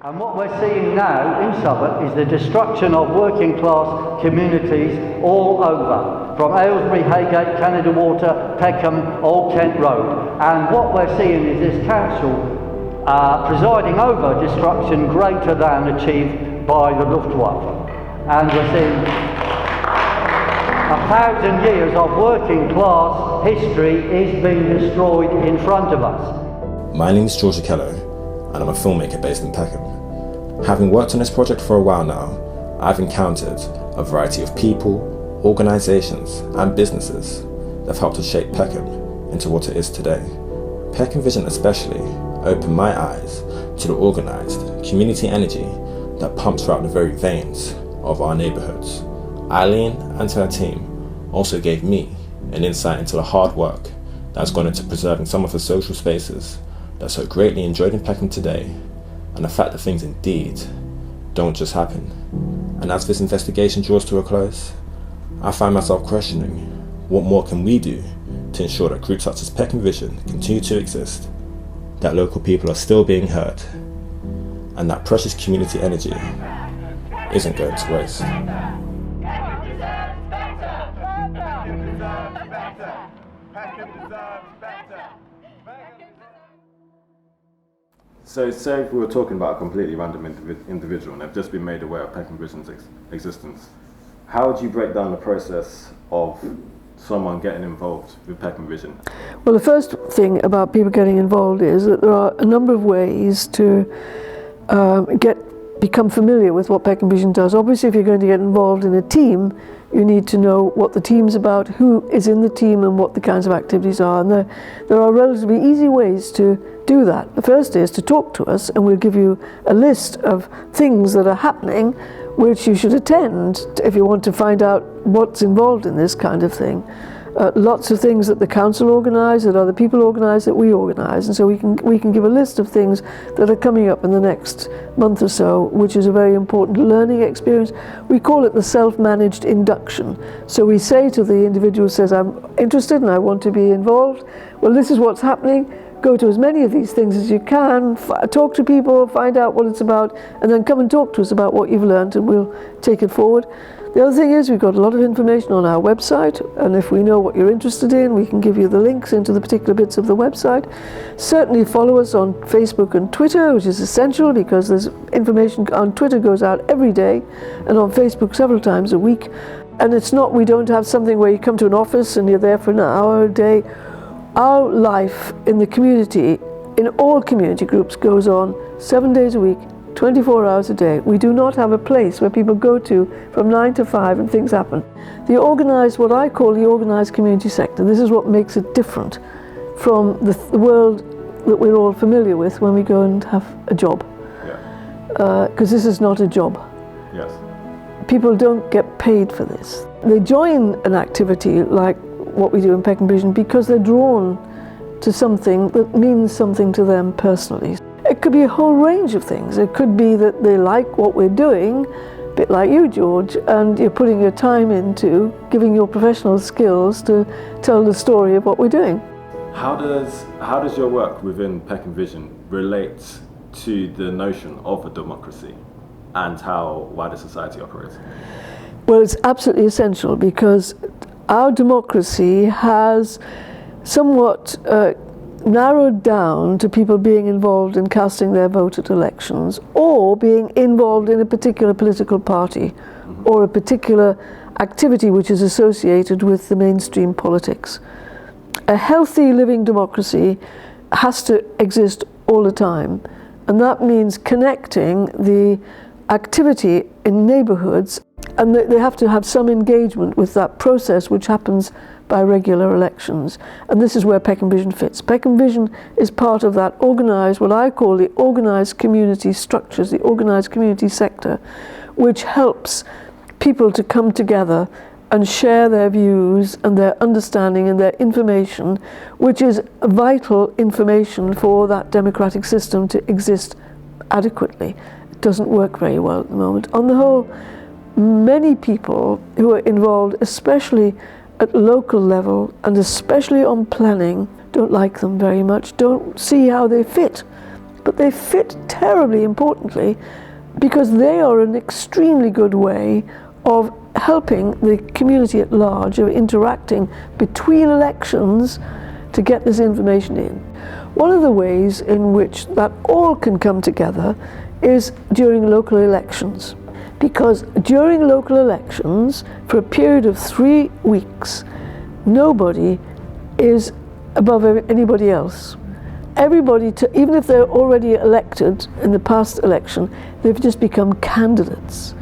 And what we're seeing now in Southwark is the destruction of working class communities all over, from Aylesbury, Haygate, Canada Water, Peckham, Old Kent Road. And what we're seeing is this council presiding over destruction greater than achieved by the Luftwaffe. And we're seeing 1,000 years of working class history is being destroyed in front of us. My name is George Kello, and I'm a filmmaker based in Peckham. Having worked on this project for a while now, I've encountered a variety of people, organisations and businesses that have helped to shape Peckham into what it is today. Peckham Vision especially opened my eyes to the organised community energy that pumps throughout the very veins of our neighbourhoods. Eileen and her team also gave me an insight into the hard work that's gone into preserving some of the social spaces that's so greatly enjoyed in Peckham today, and the fact that things indeed don't just happen. And as this investigation draws to a close, I find myself questioning what more can we do to ensure that groups such as Peckham Vision continue to exist, that local people are still being heard, and that precious community energy isn't going to waste. So say we were talking about a completely random individual and they've just been made aware of Peckham Vision's existence. How would you break down the process of someone getting involved with Peckham Vision? Well, the first thing about people getting involved is that there are a number of ways to become familiar with what Peckham Vision does. Obviously, if you're going to get involved in a team, you need to know what the team's about, who is in the team and what the kinds of activities are. And there are relatively easy ways to do that. The first is to talk to us, and we'll give you a list of things that are happening which you should attend if you want to find out what's involved in this kind of thing. Lots of things that the council organise, that other people organise, that we organise, and so we can give a list of things that are coming up in the next month or so, which is a very important learning experience. We call it the self-managed induction. So we say to the individual who says, I'm interested and I want to be involved, well, this is what's happening. Go to as many of these things as you can, talk to people, find out what it's about, and then come and talk to us about what you've learned, and we'll take it forward. The other thing is we've got a lot of information on our website, and if we know what you're interested in, we can give you the links into the particular bits of the website. Certainly follow us on Facebook and Twitter, which is essential because there's information on Twitter goes out every day, and on Facebook several times a week. And it's not, we don't have something where you come to an office and you're there for an hour a day. Our life in the community, in all community groups, goes on 7 days a week, 24 hours a day. We do not have a place where people go to from 9 to 5 and things happen. The organised, what I call the organised community sector, this is what makes it different from the world that we're all familiar with when we go and have a job. Because this is not a job. Yes. People don't get paid for this. They join an activity like what we do in Peckham Vision because they're drawn to something that means something to them personally. It could be a whole range of things. It could be that they like what we're doing, a bit like you, George, and you're putting your time into giving your professional skills to tell the story of what we're doing. How does your work within Peckham Vision relate to the notion of a democracy and how wider society operates? Well, it's absolutely essential because our democracy has somewhat narrowed down to people being involved in casting their vote at elections or being involved in a particular political party or a particular activity which is associated with the mainstream politics. A healthy living democracy has to exist all the time, and that means connecting the activity in neighbourhoods, and they have to have some engagement with that process which happens by regular elections. And this is where Peckham Vision fits. Peckham Vision is part of that organised, what I call the organised community structures, the organised community sector, which helps people to come together and share their views and their understanding and their information, which is vital information for that democratic system to exist adequately. It doesn't work very well at the moment. On the whole, many people who are involved, especially at local level and especially on planning, don't like them very much, don't see how they fit but they fit terribly importantly because they are an extremely good way of helping the community at large, of interacting between elections to get this information in. One of the ways in which that all can come together is during local elections. Because during local elections, for a period of 3 weeks, nobody is above anybody else. Everybody, even if they're already elected in the past election, they've just become candidates.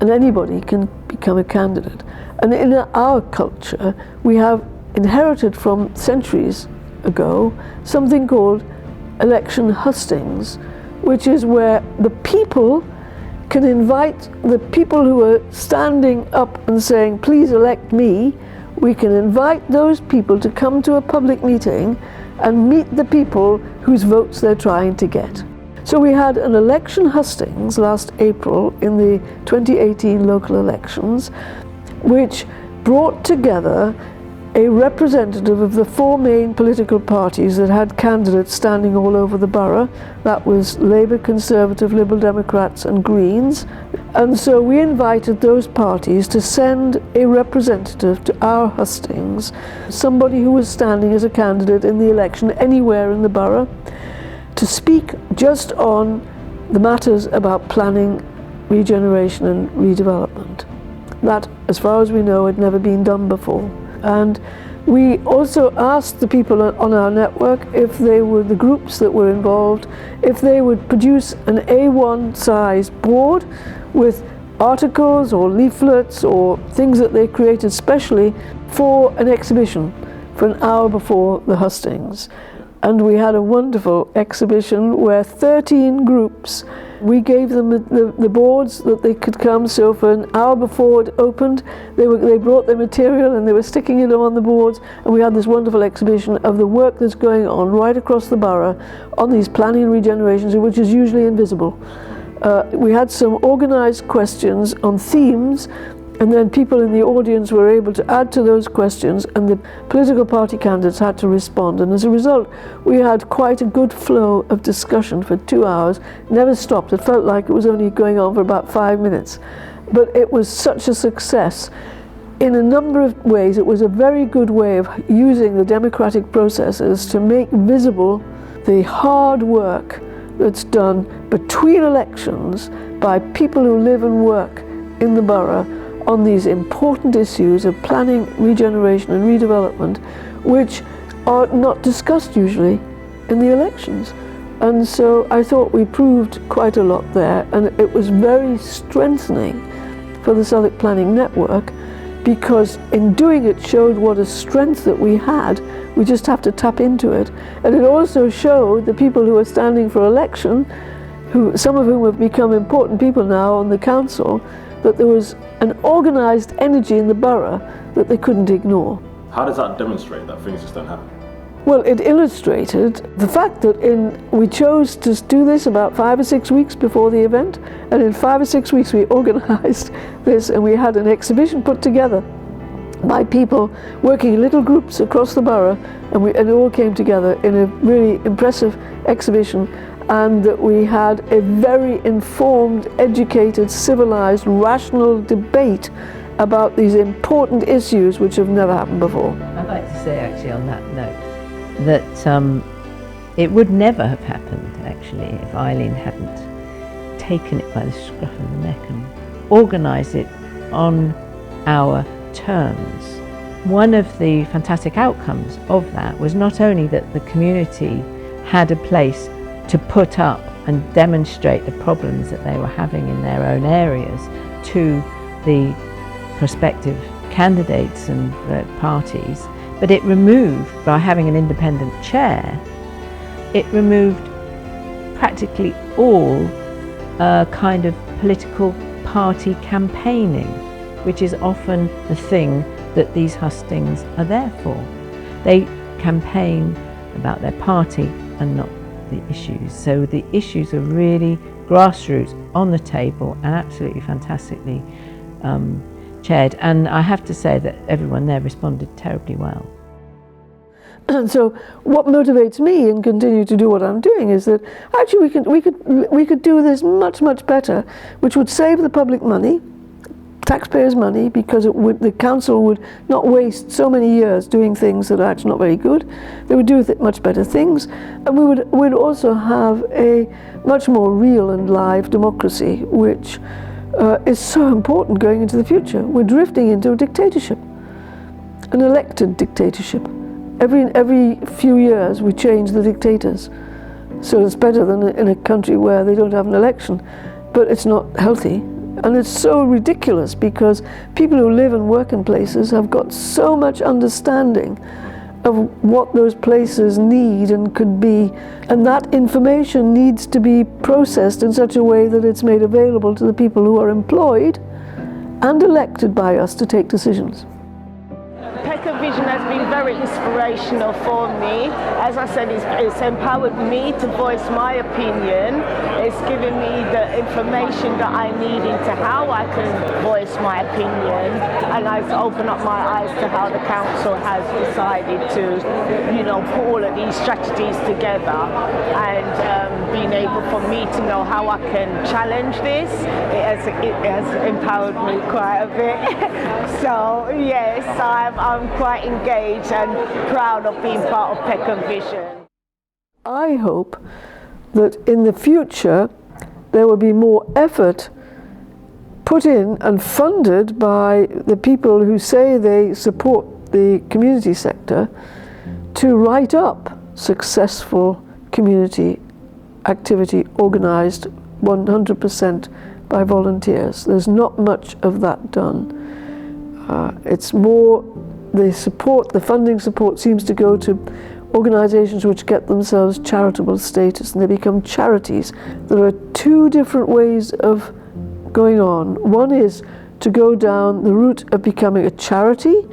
And anybody can become a candidate. And in our culture, we have inherited from centuries ago something called election hustings, which is where the people can invite the people who are standing up and saying, please elect me. We can invite those people to come to a public meeting and meet the people whose votes they're trying to get. So we had an election hustings last April in the 2018 local elections, which brought together a representative of the 4 main political parties that had candidates standing all over the borough. That was Labour, Conservative, Liberal Democrats and Greens. And so we invited those parties to send a representative to our hustings, somebody who was standing as a candidate in the election anywhere in the borough, to speak just on the matters about planning, regeneration and redevelopment. That, as far as we know, had never been done before. And we also asked the people on our network if they were, the groups that were involved, if they would produce an A1 size board with articles or leaflets or things that they created specially for an exhibition for an hour before the hustings. And we had a wonderful exhibition where 13 groups, we gave them the boards that they could come. So for an hour before it opened, they brought their material and they were sticking it on the boards. And we had this wonderful exhibition of the work that's going on right across the borough on these planning and regenerations, which is usually invisible. We had some organised questions on themes, and then people in the audience were able to add to those questions, and the political party candidates had to respond. And as a result, we had quite a good flow of discussion for 2 hours. Never stopped. It felt like it was only going on for about 5 minutes. But it was such a success. In a number of ways, it was a very good way of using the democratic processes to make visible the hard work that's done between elections by people who live and work in the borough on these important issues of planning, regeneration and redevelopment, which are not discussed usually in the elections. And so I thought we proved quite a lot there, and it was very strengthening for the Southwark Planning Network, because in doing it showed what a strength that we had. We just have to tap into it. And it also showed the people who are standing for election, some of whom have become important people now on the council, that there was an organised energy in the borough that they couldn't ignore. How does that demonstrate that things just don't happen? Well, it illustrated the fact that we chose to do this about 5 or 6 weeks before the event, and in 5 or 6 weeks we organised this, and we had an exhibition put together by people working in little groups across the borough, and it all came together in a really impressive exhibition. And that we had a very informed, educated, civilised, rational debate about these important issues which have never happened before. I'd like to say actually on that note that it would never have happened actually if Eileen hadn't taken it by the scruff of the neck and organised it on our terms. One of the fantastic outcomes of that was not only that the community had a place to put up and demonstrate the problems that they were having in their own areas to the prospective candidates and parties, but it removed, by having an independent chair, it removed practically all kind of political party campaigning, which is often the thing that these hustings are there for. They campaign about their party and not the issues. So the issues are really grassroots, on the table, and absolutely fantastically chaired. And I have to say that everyone there responded terribly well. And so what motivates me and continue to do what I'm doing is that actually we could do this much, much better, which would save the public money, taxpayers' money, because the council would not waste so many years doing things that are actually not very good. They would do much better things, and we'd also have a much more real and live democracy, which is so important going into the future. We're drifting into a dictatorship, an elected dictatorship. Every few years we change the dictators. So it's better than in a country where they don't have an election, but it's not healthy. And it's so ridiculous because people who live and work in places have got so much understanding of what those places need and could be, and that information needs to be processed in such a way that it's made available to the people who are employed and elected by us to take decisions. Peckham Vision has been very inspirational for me. As I said, it's empowered me to voice my opinion. It's given me the information that I need into how I can voice my opinion, and I've opened up my eyes to how the council has decided to, put all of these strategies together, and being able for me to know how I can challenge this. It has empowered me quite a bit. So yes, I'm quite engaged and proud of being part of Peckham Vision. I hope that in the future there will be more effort put in and funded by the people who say they support the community sector to write up successful community activity organised 100% by volunteers. There's not much of that done. It's more the funding support seems to go to organisations which get themselves charitable status, and they become charities. There are two different ways of going on. One is to go down the route of becoming a charity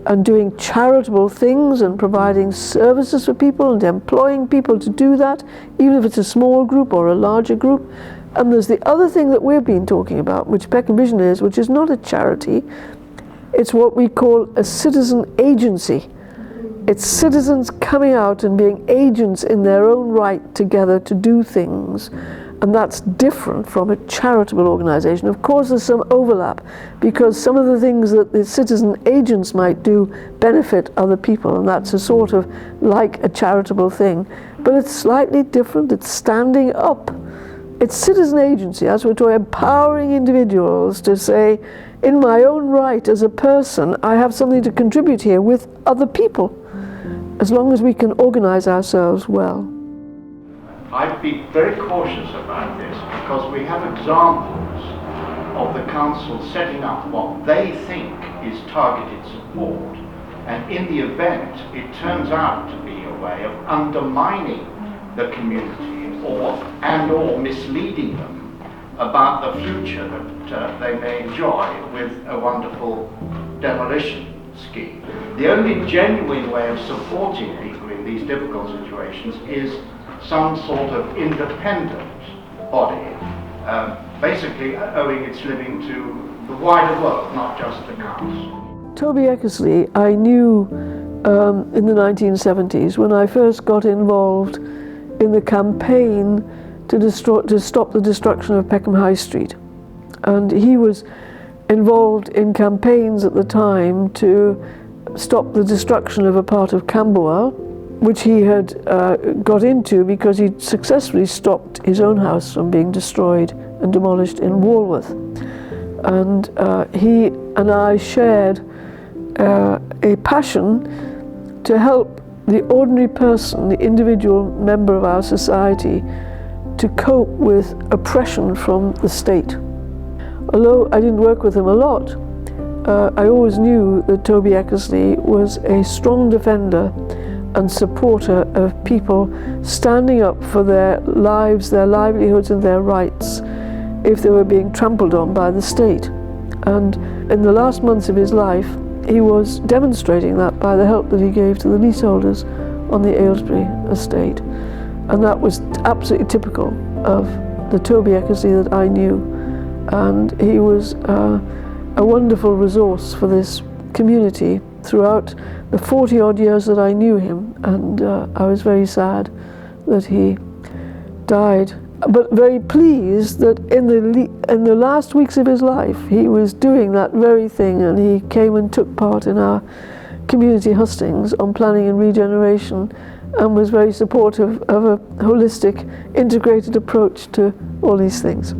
and doing charitable things and providing services for people and employing people to do that, even if it's a small group or a larger group. And there's the other thing that we've been talking about, which Peckham Vision is, which is not a charity. It's what we call a citizen agency. It's citizens coming out and being agents in their own right together to do things. And that's different from a charitable organisation. Of course, there's some overlap, because some of the things that the citizen agents might do benefit other people, and that's a sort of like a charitable thing. But it's slightly different. It's standing up. It's citizen agency. That's what we're empowering individuals to say, in my own right as a person, I have something to contribute here with other people, as long as we can organise ourselves well. I'd be very cautious about this, because we have examples of the council setting up what they think is targeted support, and in the event it turns out to be a way of undermining the community or misleading them about the future that they may enjoy with a wonderful demolition scheme. The only genuine way of supporting people in these difficult situations is some sort of independent body, basically owing its living to the wider world, not just the council. Toby Eckersley I knew in the 1970s when I first got involved in the campaign to stop the destruction of Peckham High Street. And he was involved in campaigns at the time to stop the destruction of a part of Camberwell, which he had got into because he'd successfully stopped his own house from being destroyed and demolished in Walworth. And he and I shared a passion to help the ordinary person, the individual member of our society, to cope with oppression from the state. Although I didn't work with him a lot, I always knew that Toby Eckersley was a strong defender and supporter of people standing up for their lives, their livelihoods and their rights if they were being trampled on by the state. And in the last months of his life, he was demonstrating that by the help that he gave to the leaseholders on the Aylesbury estate. And that was absolutely typical of the Toby Eckersley that I knew. And he was a wonderful resource for this community throughout the 40-odd years that I knew him, and I was very sad that he died, but very pleased that in the last weeks of his life he was doing that very thing, and he came and took part in our community hustings on planning and regeneration, and was very supportive of a holistic, integrated approach to all these things.